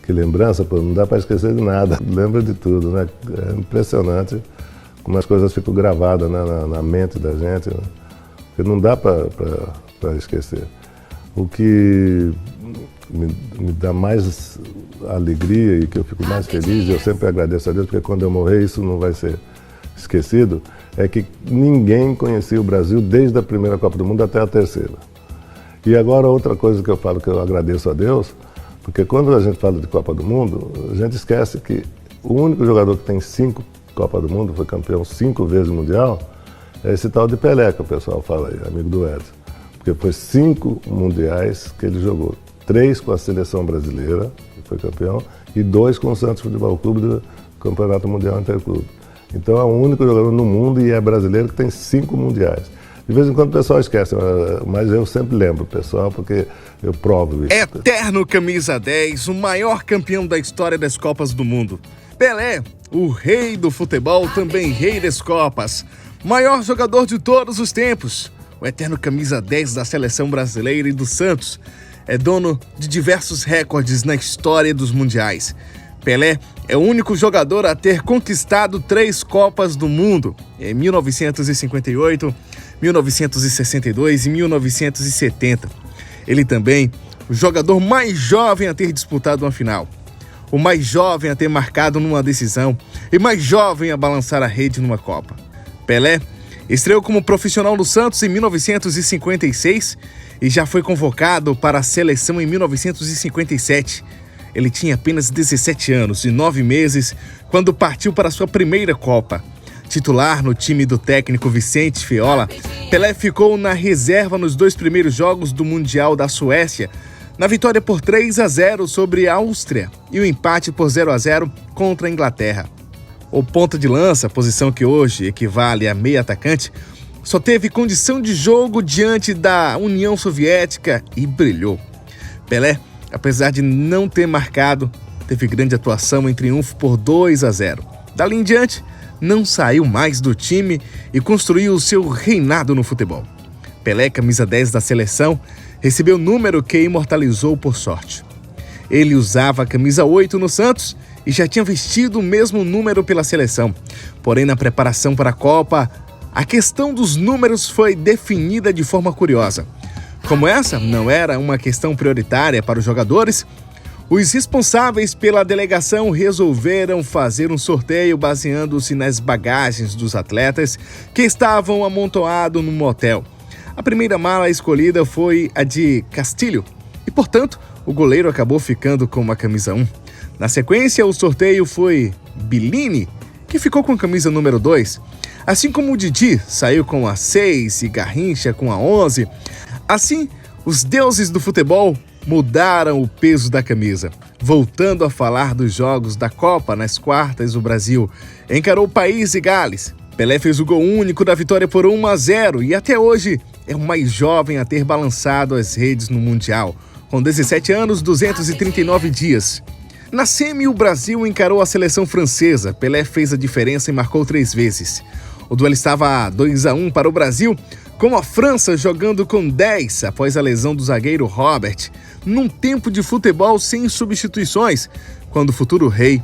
Que lembrança, pô, não dá para esquecer de nada. Lembra de tudo, né? É impressionante como as coisas ficam gravadas, né, na mente da gente, né? Porque não dá para esquecer. O que me dá mais alegria e que eu fico mais feliz, e eu sempre agradeço a Deus, porque quando eu morrer isso não vai ser esquecido, é que ninguém conhecia o Brasil desde a primeira Copa do Mundo até a terceira. E agora outra coisa que eu falo que eu agradeço a Deus, porque quando a gente fala de Copa do Mundo, a gente esquece que o único jogador que tem 5 Copa do Mundo, foi campeão 5 vezes mundial, é esse tal de Pelé, que o pessoal fala aí, amigo do Edson. Porque foi 5 mundiais que ele jogou. 3 com a seleção brasileira, que foi campeão, e 2 com o Santos Futebol Clube do Campeonato Mundial Interclube. Então é o único jogador no mundo e é brasileiro que tem 5 mundiais. De vez em quando o pessoal esquece, mas eu sempre lembro, pessoal, porque eu provo isso. Eterno camisa 10, o maior campeão da história das Copas do Mundo. Pelé, o rei do futebol, também rei das Copas. Maior jogador de todos os tempos. O eterno camisa 10 da seleção brasileira e do Santos. É dono de diversos recordes na história dos mundiais. Pelé é o único jogador a ter conquistado 3 Copas do Mundo, em 1958, 1962 e 1970. Ele também o jogador mais jovem a ter disputado uma final, o mais jovem a ter marcado numa decisão e mais jovem a balançar a rede numa Copa. Pelé estreou como profissional no Santos em 1956 e já foi convocado para a seleção em 1957. Ele tinha apenas 17 anos e 9 meses quando partiu para sua primeira Copa. Titular no time do técnico Vicente Feola, Pelé ficou na reserva nos 2 primeiros jogos do Mundial da Suécia, na vitória por 3-0 sobre a Áustria e o empate por 0-0 contra a Inglaterra. O ponta de lança, posição que hoje equivale a meio atacante, só teve condição de jogo diante da União Soviética e brilhou. Pelé, apesar de não ter marcado, teve grande atuação em triunfo por 2-0. Dali em diante, não saiu mais do time e construiu o seu reinado no futebol. Pelé, camisa 10 da seleção, recebeu o número que imortalizou por sorte. Ele usava a camisa 8 no Santos e já tinha vestido o mesmo número pela seleção. Porém, na preparação para a Copa, a questão dos números foi definida de forma curiosa. Como essa não era uma questão prioritária para os jogadores, os responsáveis pela delegação resolveram fazer um sorteio baseando-se nas bagagens dos atletas que estavam amontoados num motel. A primeira mala escolhida foi a de Castilho e, portanto, o goleiro acabou ficando com a camisa 1. Na sequência, o sorteio foi Bellini, que ficou com a camisa número 2. Assim como o Didi saiu com a 6 e Garrincha com a 11. Assim, os deuses do futebol mudaram o peso da camisa. Voltando a falar dos jogos da Copa, nas quartas, o Brasil encarou País de Gales. Pelé fez o gol único da vitória por 1-0 e até hoje é o mais jovem a ter balançado as redes no Mundial, com 17 anos, 239 dias. Na semi, o Brasil encarou a seleção francesa. Pelé fez a diferença e marcou 3 vezes. O duelo estava 2-1 para o Brasil, com a França jogando com 10 após a lesão do zagueiro Robert, num tempo de futebol sem substituições, quando o futuro rei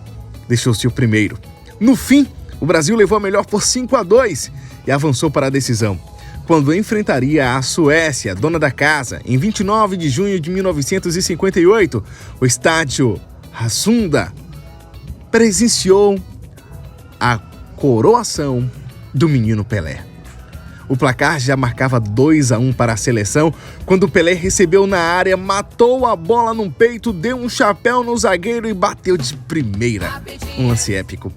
deixou-se o primeiro. No fim, o Brasil levou a melhor por 5-2 e avançou para a decisão, quando enfrentaria a Suécia, dona da casa, em 29 de junho de 1958. O estádio Råsunda presenciou a coroação do menino Pelé. O placar já marcava 2-1 para a seleção, quando Pelé recebeu na área, matou a bola no peito, deu um chapéu no zagueiro e bateu de primeira. Um lance épico.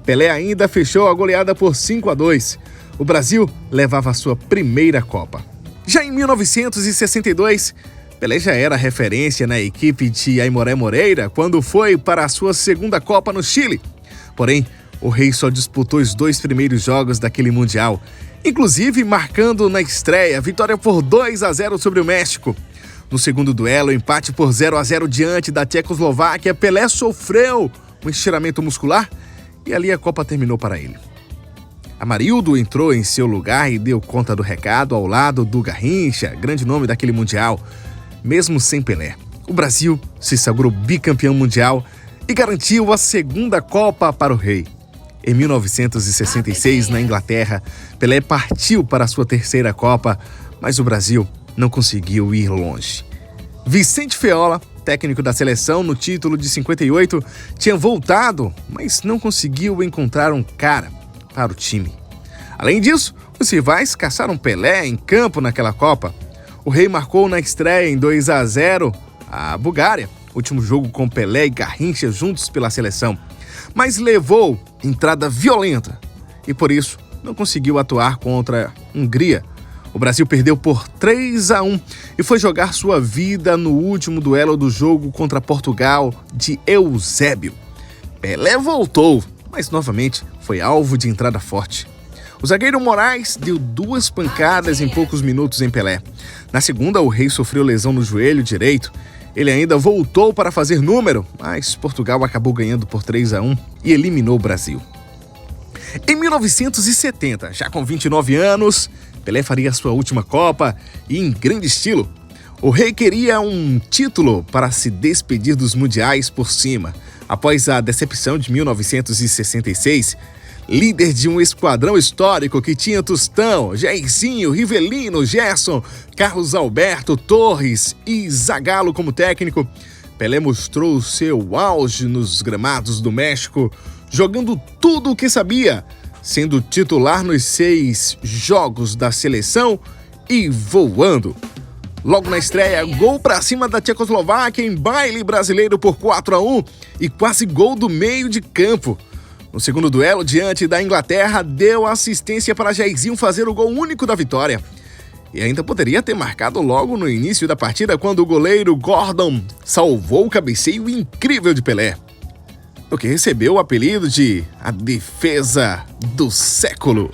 Pelé ainda fechou a goleada por 5-2. O Brasil levava a sua primeira Copa. Já em 1962, Pelé já era referência na equipe de Aimoré Moreira quando foi para a sua segunda Copa no Chile. Porém, o rei só disputou os 2 primeiros jogos daquele Mundial, inclusive marcando na estreia vitória por 2-0 sobre o México. No segundo duelo, empate por 0-0 diante da Tchecoslováquia, Pelé sofreu um estiramento muscular e ali a Copa terminou para ele. Amarildo entrou em seu lugar e deu conta do recado ao lado do Garrincha, grande nome daquele Mundial. Mesmo sem Pelé, o Brasil se sagrou bicampeão mundial e garantiu a segunda Copa para o Rei. Em 1966, na Inglaterra, Pelé partiu para a sua terceira Copa, mas o Brasil não conseguiu ir longe. Vicente Feola, técnico da seleção no título de 58, tinha voltado, mas não conseguiu encontrar um cara para o time. Além disso, os rivais caçaram Pelé em campo naquela Copa. O Rei marcou na estreia em 2-0 a Bulgária, último jogo com Pelé e Garrincha juntos pela seleção, mas levou entrada violenta e por isso não conseguiu atuar contra a Hungria. O Brasil perdeu por 3-1 e foi jogar sua vida no último duelo do jogo contra Portugal de Eusébio. Pelé voltou, mas novamente foi alvo de entrada forte. O zagueiro Moraes deu 2 pancadas em poucos minutos em Pelé. Na segunda, o Rei sofreu lesão no joelho direito. Ele ainda voltou para fazer número, mas Portugal acabou ganhando por 3-1 e eliminou o Brasil. Em 1970, já com 29 anos, Pelé faria sua última Copa e em grande estilo. O Rei queria um título para se despedir dos mundiais por cima. Após a decepção de 1966, líder de um esquadrão histórico que tinha Tostão, Jairzinho, Rivelino, Gerson, Carlos Alberto, Torres e Zagallo como técnico, Pelé mostrou seu auge nos gramados do México, jogando tudo o que sabia, sendo titular nos 6 jogos da seleção e voando. Logo na estreia, gol para cima da Tchecoslováquia em baile brasileiro por 4-1 e quase gol do meio de campo. No segundo duelo, diante da Inglaterra, deu assistência para Jairzinho fazer o gol único da vitória. E ainda poderia ter marcado logo no início da partida quando o goleiro Gordon salvou o cabeceio incrível de Pelé, o que recebeu o apelido de a defesa do século.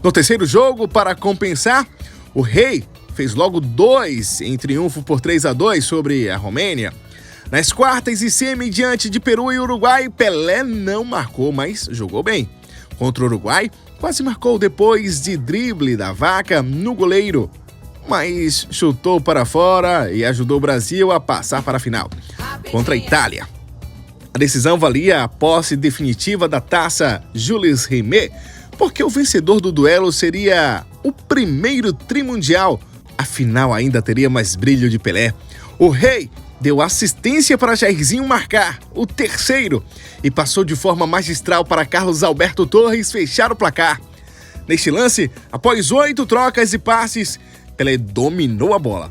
No terceiro jogo, para compensar, o Rei fez logo 2 em triunfo por 3-2 sobre a Romênia. Nas quartas e semi, diante de Peru e Uruguai, Pelé não marcou, mas jogou bem. Contra o Uruguai, quase marcou depois de drible da Vaca no goleiro, mas chutou para fora e ajudou o Brasil a passar para a final. Contra a Itália, a decisão valia a posse definitiva da taça Jules Rimet, porque o vencedor do duelo seria o primeiro trimundial. A final ainda teria mais brilho de Pelé. O Rei deu assistência para Jairzinho marcar o terceiro e passou de forma magistral para Carlos Alberto Torres fechar o placar. Neste lance, após 8 trocas e passes, Pelé dominou a bola.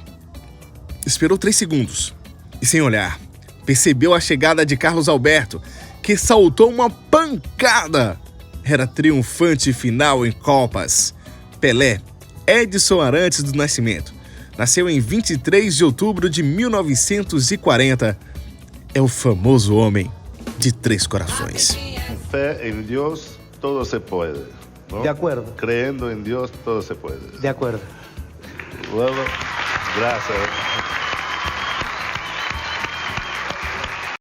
Esperou 3 segundos e, sem olhar, percebeu a chegada de Carlos Alberto, que saltou uma pancada. Era triunfante final em Copas. Pelé, Edson Arantes do Nascimento, nasceu em 23 de outubro de 1940. É o famoso homem de 3 corações. Fé em Deus, todo se pode. ¿No? De acuerdo. Creyendo en Dios, todo se puede. De acuerdo. Bueno, gracias.